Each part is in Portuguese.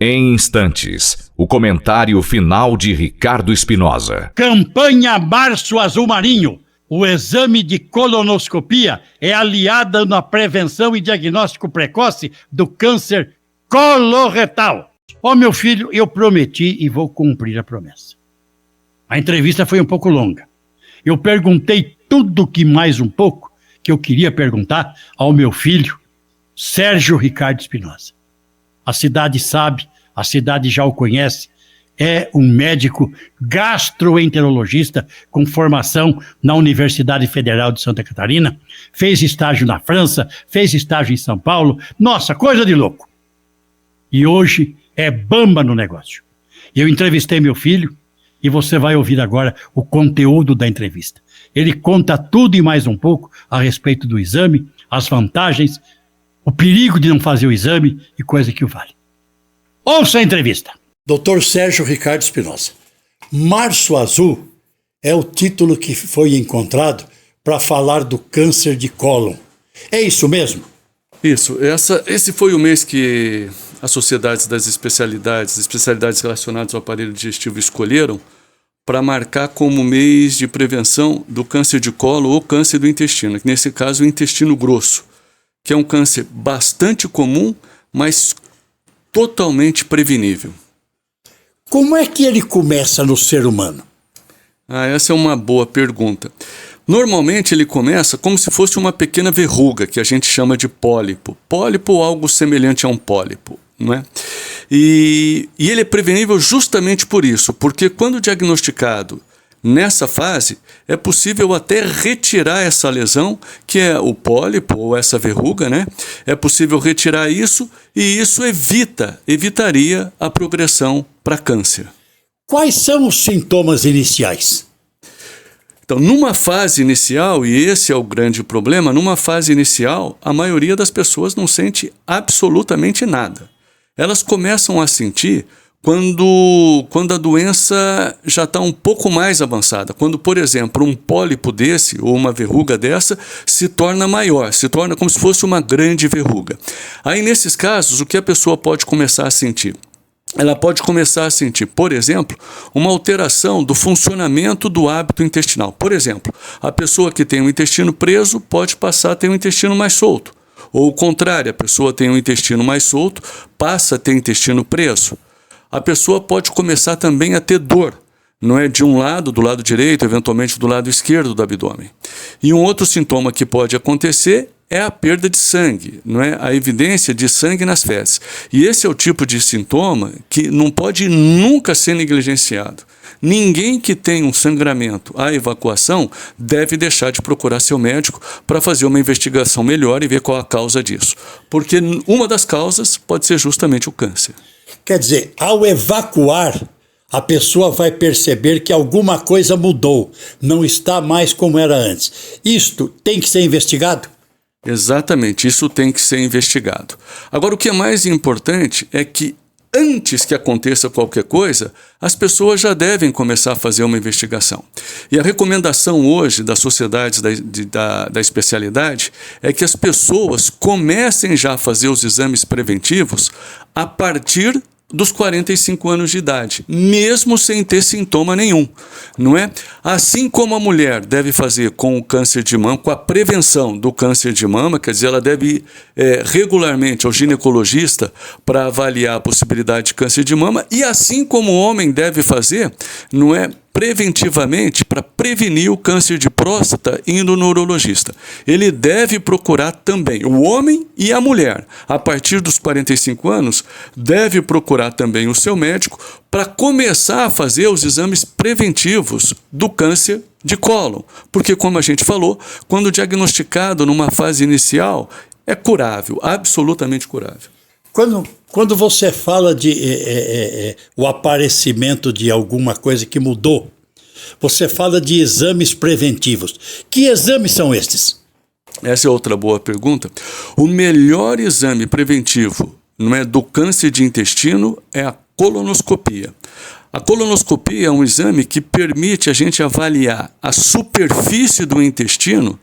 Em instantes, o comentário final de Ricardo Espinosa. Campanha Março Azul Marinho. O exame de colonoscopia é aliada na prevenção e diagnóstico precoce do câncer coloretal. Ó, meu filho, eu prometi e vou cumprir a promessa. A entrevista foi um pouco longa. Eu perguntei tudo que mais um pouco que eu queria perguntar ao meu filho, Sérgio Ricardo Espinosa. A cidade sabe, a cidade já o conhece, é um médico gastroenterologista com formação na Universidade Federal de Santa Catarina, fez estágio na França, fez estágio em São Paulo, nossa, coisa de louco. E hoje é bamba no negócio. Eu entrevistei meu filho e você vai ouvir agora o conteúdo da entrevista. Ele conta tudo e mais um pouco a respeito do exame, as vantagens, o perigo de não fazer o exame e coisa que o vale. Ouça a entrevista. Dr. Sérgio Ricardo Espinosa. Março Azul é o título que foi encontrado para falar do câncer de cólon. É isso mesmo? Isso. Esse foi o mês que as sociedades das especialidades relacionadas ao aparelho digestivo escolheram para marcar como mês de prevenção do câncer de colo ou câncer do intestino, que nesse caso é o intestino grosso, que é um câncer bastante comum, mas totalmente prevenível. Como é que ele começa no ser humano? Essa é uma boa pergunta. Normalmente ele começa como se fosse uma pequena verruga, que a gente chama de pólipo. Pólipo ou algo semelhante a um pólipo, não é? E ele é prevenível justamente por isso, porque quando diagnosticado nessa fase, é possível até retirar essa lesão, que é o pólipo ou essa verruga, né? É possível retirar isso e isso evitaria a progressão para câncer. Quais são os sintomas iniciais? Então, numa fase inicial, e esse é o grande problema, numa fase inicial, a maioria das pessoas não sente absolutamente nada. Elas começam a sentir quando a doença já está um pouco mais avançada. Quando, por exemplo, um pólipo desse ou uma verruga dessa se torna maior, se torna como se fosse uma grande verruga. Aí, nesses casos, o que a pessoa pode começar a sentir? Ela pode começar a sentir, por exemplo, uma alteração do funcionamento do hábito intestinal. Por exemplo, a pessoa que tem o intestino preso pode passar a ter um intestino mais solto. Ou o contrário, a pessoa tem um intestino mais solto, passa a ter intestino preso. A pessoa pode começar também a ter dor, não é, de um lado, do lado direito, eventualmente do lado esquerdo do abdômen. E um outro sintoma que pode acontecer é a perda de sangue, não é? A evidência de sangue nas fezes. E esse é o tipo de sintoma que não pode nunca ser negligenciado. Ninguém que tem um sangramento à evacuação deve deixar de procurar seu médico para fazer uma investigação melhor e ver qual a causa disso. Porque uma das causas pode ser justamente o câncer. Quer dizer, ao evacuar, a pessoa vai perceber que alguma coisa mudou, não está mais como era antes. Isto tem que ser investigado? Exatamente, isso tem que ser investigado. Agora, o que é mais importante é que antes que aconteça qualquer coisa, as pessoas já devem começar a fazer uma investigação. E a recomendação hoje das sociedades da especialidade é que as pessoas comecem já a fazer os exames preventivos a partir dos 45 anos de idade, mesmo sem ter sintoma nenhum, não é? Assim como a mulher deve fazer com o câncer de mama, com a prevenção do câncer de mama, quer dizer, ela deve ir regularmente ao ginecologista para avaliar a possibilidade de câncer de mama, e assim como o homem deve fazer, não é? Preventivamente, para prevenir o câncer de próstata, indo no urologista. Ele deve procurar também, o homem e a mulher, a partir dos 45 anos, deve procurar também o seu médico para começar a fazer os exames preventivos do câncer de cólon. Porque, como a gente falou, quando diagnosticado numa fase inicial, é curável, absolutamente curável. Quando você fala de o aparecimento de alguma coisa que mudou, você fala de exames preventivos. Que exames são estes? Essa é outra boa pergunta. O melhor exame preventivo, não é, do câncer de intestino é a colonoscopia. A colonoscopia é um exame que permite a gente avaliar a superfície do intestino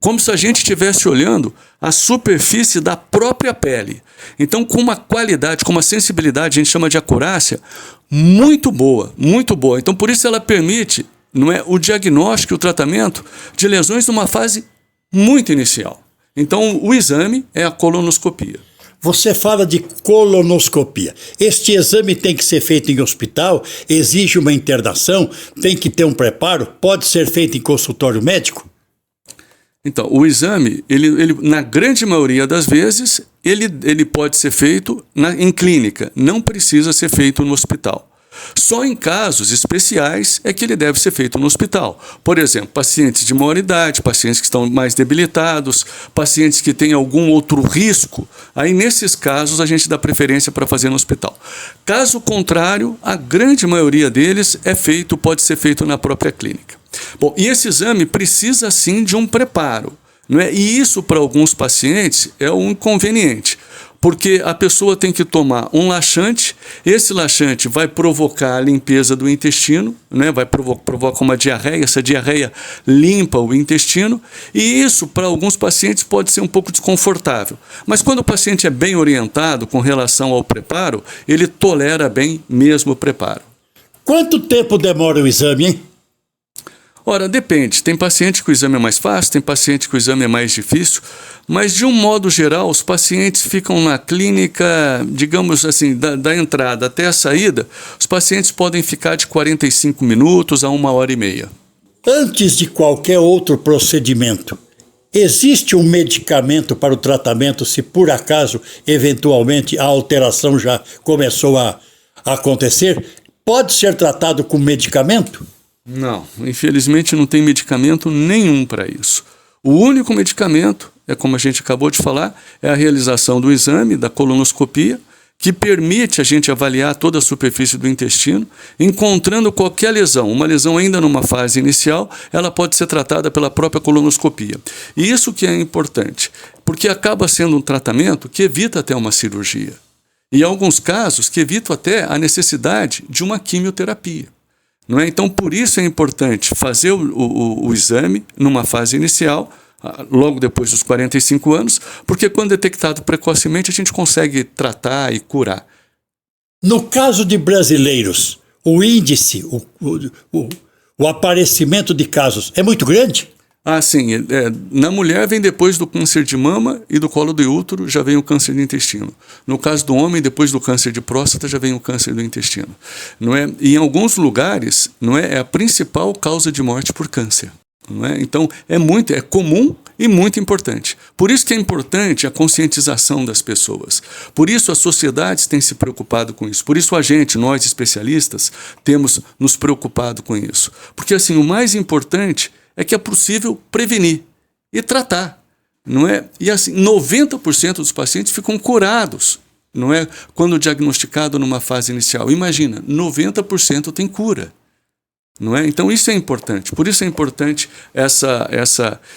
como se a gente estivesse olhando a superfície da própria pele. Então, com uma qualidade, com uma sensibilidade, a gente chama de acurácia, muito boa, muito boa. Então, por isso ela permite, não é, o diagnóstico e o tratamento de lesões numa fase muito inicial. Então, o exame é a colonoscopia. Você fala de colonoscopia. Este exame tem que ser feito em hospital, exige uma internação, tem que ter um preparo, pode ser feito em consultório médico? Então, o exame, ele na grande maioria das vezes, ele pode ser feito em clínica, não precisa ser feito no hospital. Só em casos especiais é que ele deve ser feito no hospital. Por exemplo, pacientes de maior idade, pacientes que estão mais debilitados, pacientes que têm algum outro risco, aí nesses casos a gente dá preferência para fazer no hospital. Caso contrário, a grande maioria deles pode ser feito na própria clínica. Bom, e esse exame precisa sim de um preparo, não é? E isso para alguns pacientes é um inconveniente. Porque a pessoa tem que tomar um laxante, esse laxante vai provocar a limpeza do intestino, né? Vai provocar uma diarreia, essa diarreia limpa o intestino, e isso para alguns pacientes pode ser um pouco desconfortável. Mas quando o paciente é bem orientado com relação ao preparo, ele tolera bem mesmo o preparo. Quanto tempo demora o exame, hein? Ora, depende. Tem paciente que o exame é mais fácil, tem paciente que o exame é mais difícil, mas de um modo geral, os pacientes ficam na clínica, digamos assim, da entrada até a saída, os pacientes podem ficar de 45 minutos a 1h30. Antes de qualquer outro procedimento, existe um medicamento para o tratamento se por acaso, eventualmente, a alteração já começou a acontecer? Pode ser tratado com medicamento? Não, infelizmente não tem medicamento nenhum para isso. O único medicamento, como a gente acabou de falar, é a realização do exame, da colonoscopia, que permite a gente avaliar toda a superfície do intestino, encontrando qualquer lesão. Uma lesão ainda numa fase inicial, ela pode ser tratada pela própria colonoscopia. E isso que é importante, porque acaba sendo um tratamento que evita até uma cirurgia. E em alguns casos, que evita até a necessidade de uma quimioterapia. Não é? Então, por isso é importante fazer o exame numa fase inicial, logo depois dos 45 anos, porque quando detectado precocemente a gente consegue tratar e curar. No caso de brasileiros, o índice, o aparecimento de casos é muito grande? Sim. Na mulher vem depois do câncer de mama e do colo do útero já vem o câncer do intestino. No caso do homem, depois do câncer de próstata já vem o câncer do intestino. Não é? E em alguns lugares é a principal causa de morte por câncer. Não é? Então é comum e muito importante. Por isso que é importante a conscientização das pessoas. Por isso as sociedades têm se preocupado com isso. Por isso nós especialistas, temos nos preocupado com isso. Porque assim, o mais importante é que é possível prevenir e tratar, não é? E assim, 90% dos pacientes ficam curados, não é? Quando diagnosticado numa fase inicial. Imagina, 90% tem cura, não é? Então isso é importante. Por isso é importante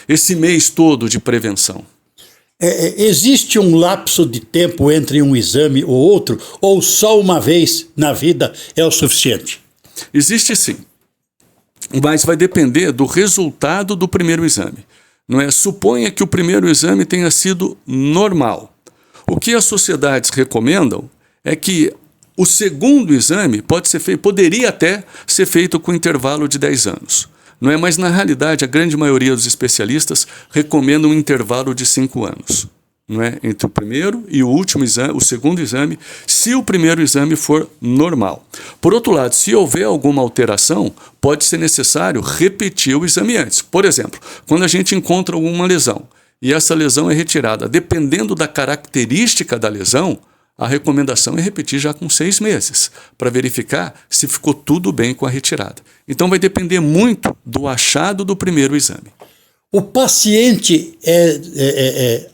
esse mês todo de prevenção. Existe um lapso de tempo entre um exame ou outro, ou só uma vez na vida é o suficiente? Existe sim. Mas vai depender do resultado do primeiro exame. Não é? Suponha que o primeiro exame tenha sido normal. O que as sociedades recomendam é que o segundo exame poderia até ser feito com intervalo de 10 anos. Não é? Mas, na realidade, a grande maioria dos especialistas recomenda um intervalo de 5 anos. Não é? Entre o primeiro e o último exame, o segundo exame, se o primeiro exame for normal. Por outro lado, se houver alguma alteração, pode ser necessário repetir o exame antes. Por exemplo, quando a gente encontra alguma lesão e essa lesão é retirada, dependendo da característica da lesão, a recomendação é repetir já com 6 meses, para verificar se ficou tudo bem com a retirada. Então vai depender muito do achado do primeiro exame. O paciente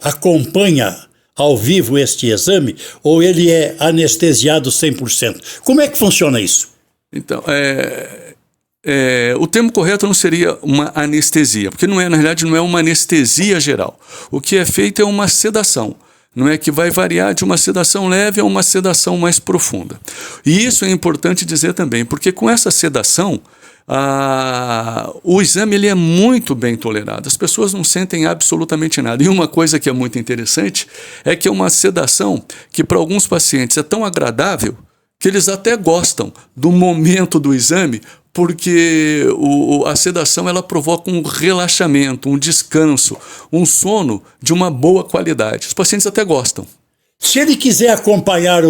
acompanha ao vivo este exame ou ele é anestesiado 100%? Como é que funciona isso? Então, o termo correto não seria uma anestesia, porque na realidade não é uma anestesia geral. O que é feito é uma sedação. não é, que vai variar de uma sedação leve a uma sedação mais profunda. E isso é importante dizer também, porque com essa sedação, o exame ele é muito bem tolerado, as pessoas não sentem absolutamente nada. E uma coisa que é muito interessante é que é uma sedação que para alguns pacientes é tão agradável que eles até gostam do momento do exame, porque a sedação ela provoca um relaxamento, um descanso, um sono de uma boa qualidade. Os pacientes até gostam. Se ele quiser acompanhar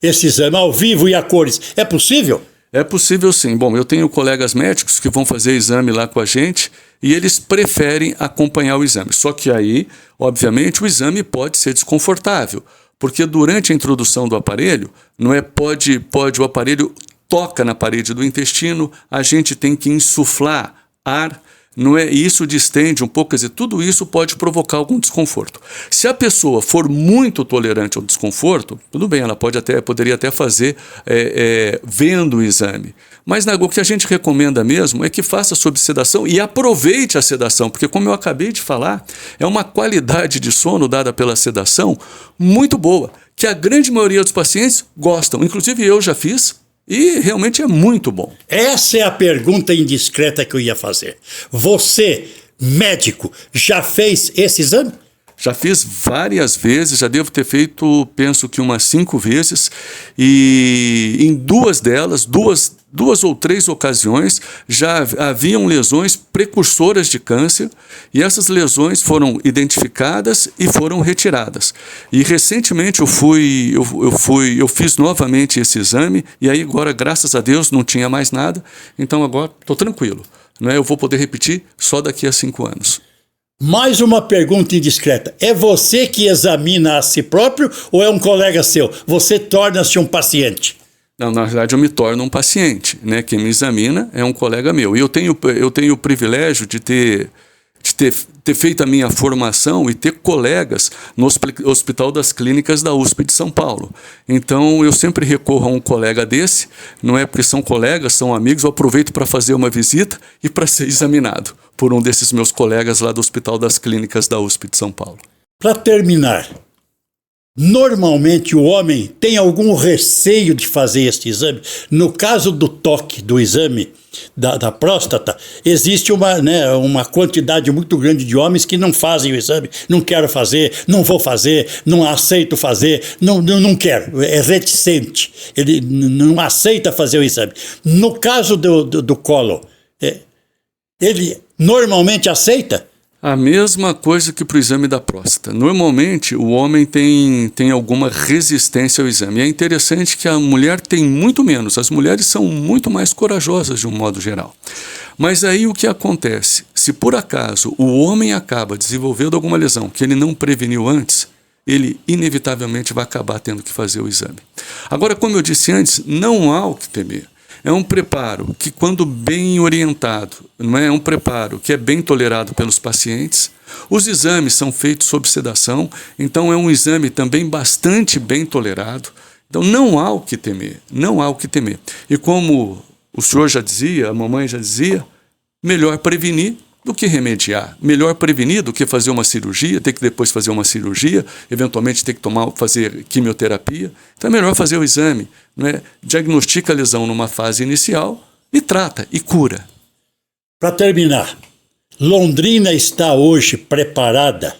esse exame ao vivo e a cores, é possível? É possível sim. Bom, eu tenho colegas médicos que vão fazer exame lá com a gente e eles preferem acompanhar o exame. Só que aí, obviamente, o exame pode ser desconfortável, porque durante a introdução do aparelho, não é, pode o aparelho toca na parede do intestino, a gente tem que insuflar ar, não é? E isso distende um pouco, quer dizer, tudo isso pode provocar algum desconforto. Se a pessoa for muito tolerante ao desconforto, tudo bem, ela poderia até fazer vendo o exame. Mas o que a gente recomenda mesmo é que faça sob sedação e aproveite a sedação, porque como eu acabei de falar, é uma qualidade de sono dada pela sedação muito boa, que a grande maioria dos pacientes gostam, inclusive eu já fiz, e realmente é muito bom. Essa é a pergunta indiscreta que eu ia fazer. Você, médico, já fez esse exame? Já fiz várias vezes, já devo ter feito, penso que umas 5 vezes, e em duas delas, duas ou três ocasiões, já haviam lesões precursoras de câncer, e essas lesões foram identificadas e foram retiradas. E recentemente eu fiz novamente esse exame, e aí agora, graças a Deus, não tinha mais nada, então agora estou tranquilo, não é? Eu vou poder repetir só daqui a 5 anos. Mais uma pergunta indiscreta. É você que examina a si próprio ou é um colega seu? Você torna-se um paciente? Não, na verdade eu me torno um paciente, né? Quem me examina é um colega meu. E eu tenho o privilégio de ter feito a minha formação e ter colegas no Hospital das Clínicas da USP de São Paulo. Então eu sempre recorro a um colega desse, não é porque são colegas, são amigos, eu aproveito para fazer uma visita e para ser examinado por um desses meus colegas lá do Hospital das Clínicas da USP de São Paulo. Para terminar, normalmente o homem tem algum receio de fazer este exame. No caso do toque do exame da próstata, existe uma quantidade muito grande de homens que não fazem o exame. Não quero fazer, não vou fazer, não aceito fazer, não quero, é reticente. Ele não aceita fazer o exame. No caso do cólon, ele normalmente aceita? A mesma coisa que para o exame da próstata. Normalmente, o homem tem alguma resistência ao exame. E é interessante que a mulher tem muito menos. As mulheres são muito mais corajosas, de um modo geral. Mas aí o que acontece? Se por acaso o homem acaba desenvolvendo alguma lesão que ele não preveniu antes, ele inevitavelmente vai acabar tendo que fazer o exame. Agora, como eu disse antes, não há o que temer. É um preparo que, quando bem orientado, não é um preparo que é bem tolerado pelos pacientes. Os exames são feitos sob sedação, então é um exame também bastante bem tolerado. Então não há o que temer, não há o que temer. E como o senhor já dizia, a mamãe já dizia, melhor prevenir do que remediar. Melhor prevenir do que fazer uma cirurgia, ter que depois fazer uma cirurgia, eventualmente ter que fazer quimioterapia. Então é melhor fazer o exame, não é? Diagnostica a lesão numa fase inicial e trata e cura. Para terminar, Londrina está hoje preparada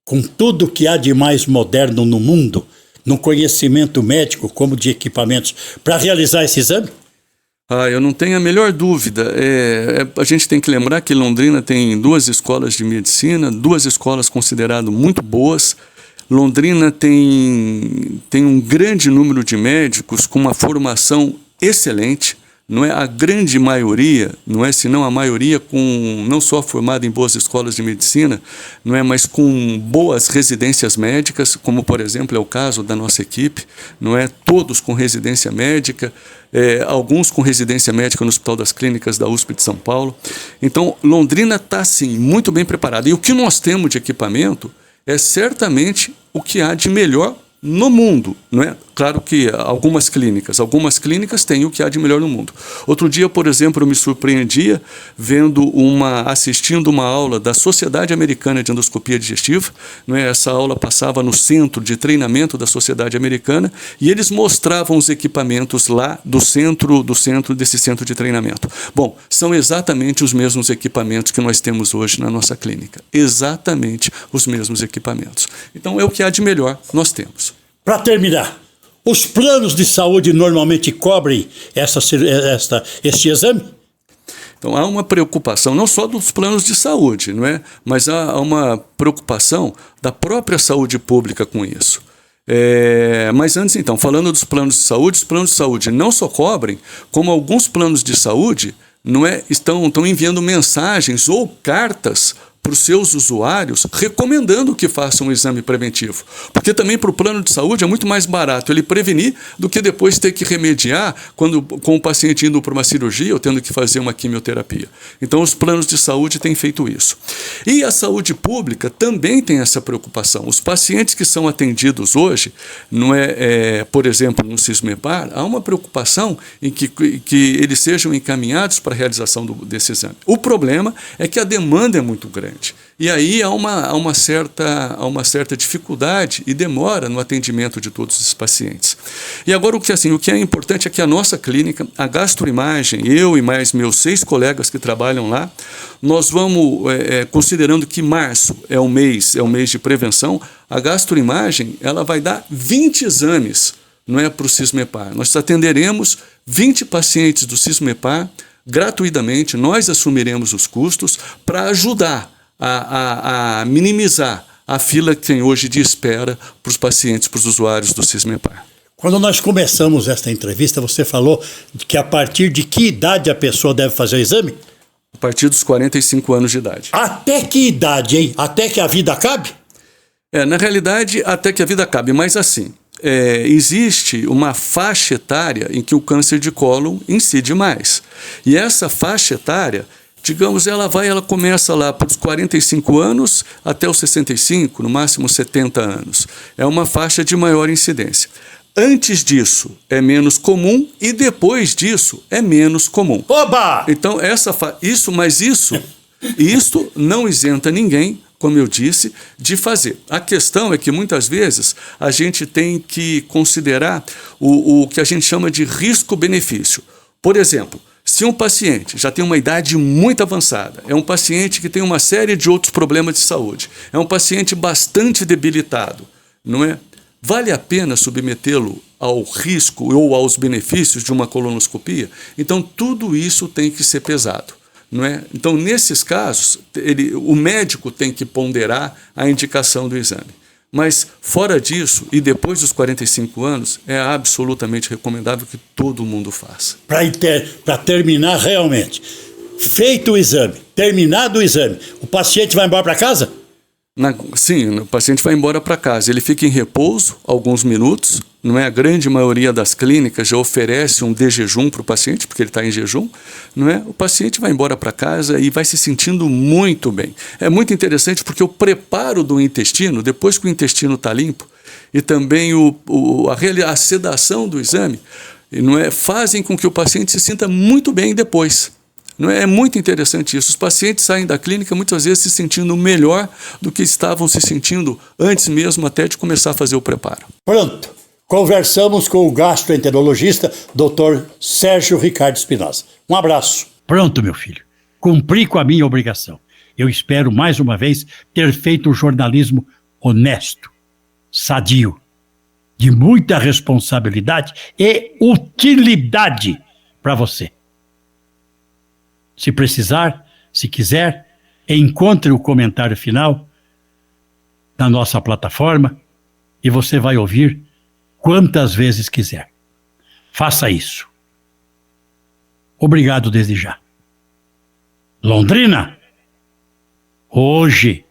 com tudo que há de mais moderno no mundo, no conhecimento médico como de equipamentos, para realizar esse exame? Eu não tenho a melhor dúvida. A gente tem que lembrar que Londrina tem 2 escolas de medicina, 2 escolas consideradas muito boas. Londrina tem um grande número de médicos com uma formação excelente. Não é a grande maioria, não é, senão a maioria não só formada em boas escolas de medicina, não é, mas com boas residências médicas, como por exemplo é o caso da nossa equipe, não é, todos com residência médica, alguns com residência médica no Hospital das Clínicas da USP de São Paulo. Então Londrina está sim muito bem preparada, e o que nós temos de equipamento é certamente o que há de melhor no mundo, não é? Claro que algumas clínicas têm o que há de melhor no mundo. Outro dia, por exemplo, eu me surpreendia assistindo uma aula da Sociedade Americana de Endoscopia Digestiva, não é? Essa aula passava no centro de treinamento da Sociedade Americana e eles mostravam os equipamentos lá do centro desse centro de treinamento. Bom, são exatamente os mesmos equipamentos que nós temos hoje na nossa clínica. Exatamente os mesmos equipamentos. Então é o que há de melhor nós temos. Para terminar, os planos de saúde normalmente cobrem este exame? Então há uma preocupação não só dos planos de saúde, não é? Mas há uma preocupação da própria saúde pública com isso. Mas antes, então, falando dos planos de saúde, os planos de saúde não só cobrem, como alguns planos de saúde não é, estão enviando mensagens ou cartas para os seus usuários recomendando que façam um exame preventivo. Porque também para o plano de saúde é muito mais barato ele prevenir do que depois ter que remediar com o paciente indo para uma cirurgia ou tendo que fazer uma quimioterapia. Então os planos de saúde têm feito isso. E a saúde pública também tem essa preocupação. Os pacientes que são atendidos hoje, por exemplo, no Sismepar, há uma preocupação em que eles sejam encaminhados para a realização desse exame. O problema é que a demanda é muito grande. E aí há uma certa dificuldade e demora no atendimento de todos esses pacientes. E agora o que é importante é que a nossa clínica, a gastroimagem, eu e mais meus 6 colegas que trabalham lá, nós vamos, considerando que março é o mês de prevenção, a gastroimagem ela vai dar 20 exames, não é, para o Sismepar. Nós atenderemos 20 pacientes do Sismepar gratuitamente, nós assumiremos os custos para ajudar a minimizar a fila que tem hoje de espera para os pacientes, para os usuários do Sismepar. Quando nós começamos esta entrevista, você falou que a partir de que idade a pessoa deve fazer o exame? A partir dos 45 anos de idade. Até que idade, hein? Até que a vida acabe? Na realidade, até que a vida acabe, mas assim, existe uma faixa etária em que o câncer de cólon incide mais. E essa faixa etária, digamos, ela começa lá para os 45 anos até os 65, no máximo 70 anos. É uma faixa de maior incidência. Antes disso é menos comum e depois disso é menos comum. Oba! Então, isso não isenta ninguém, como eu disse, de fazer. A questão é que muitas vezes a gente tem que considerar o que a gente chama de risco-benefício. Por exemplo, se um paciente já tem uma idade muito avançada, é um paciente que tem uma série de outros problemas de saúde, é um paciente bastante debilitado, não é? Vale a pena submetê-lo ao risco ou aos benefícios de uma colonoscopia? Então, tudo isso tem que ser pesado, não é? Então, nesses casos, o médico tem que ponderar a indicação do exame. Mas, fora disso, e depois dos 45 anos, é absolutamente recomendável que todo mundo faça. Para terminar realmente, feito o exame, terminado o exame, o paciente vai embora para casa? Sim, o paciente vai embora para casa. Ele fica em repouso alguns minutos. Não é? A grande maioria das clínicas já oferece um de-jejum para o paciente, porque ele está em jejum. Não é? O paciente vai embora para casa e vai se sentindo muito bem. É muito interessante porque o preparo do intestino, depois que o intestino está limpo, e também a sedação do exame, não é? Fazem com que o paciente se sinta muito bem depois. Não é? É muito interessante isso. Os pacientes saem da clínica muitas vezes se sentindo melhor do que estavam se sentindo antes mesmo até de começar a fazer o preparo. Pronto. Conversamos com o gastroenterologista, Dr. Sérgio Ricardo Espinosa. Um abraço. Pronto, meu filho. Cumpri com a minha obrigação. Eu espero, mais uma vez, ter feito um jornalismo honesto, sadio, de muita responsabilidade e utilidade para você. Se precisar, se quiser, encontre o comentário final na nossa plataforma e você vai ouvir quantas vezes quiser. Faça isso. Obrigado desde já. Londrina, hoje,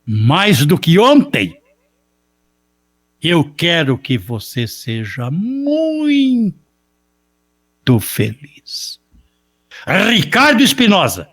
mais do que ontem, eu quero que você seja muito feliz. Ricardo Espinosa,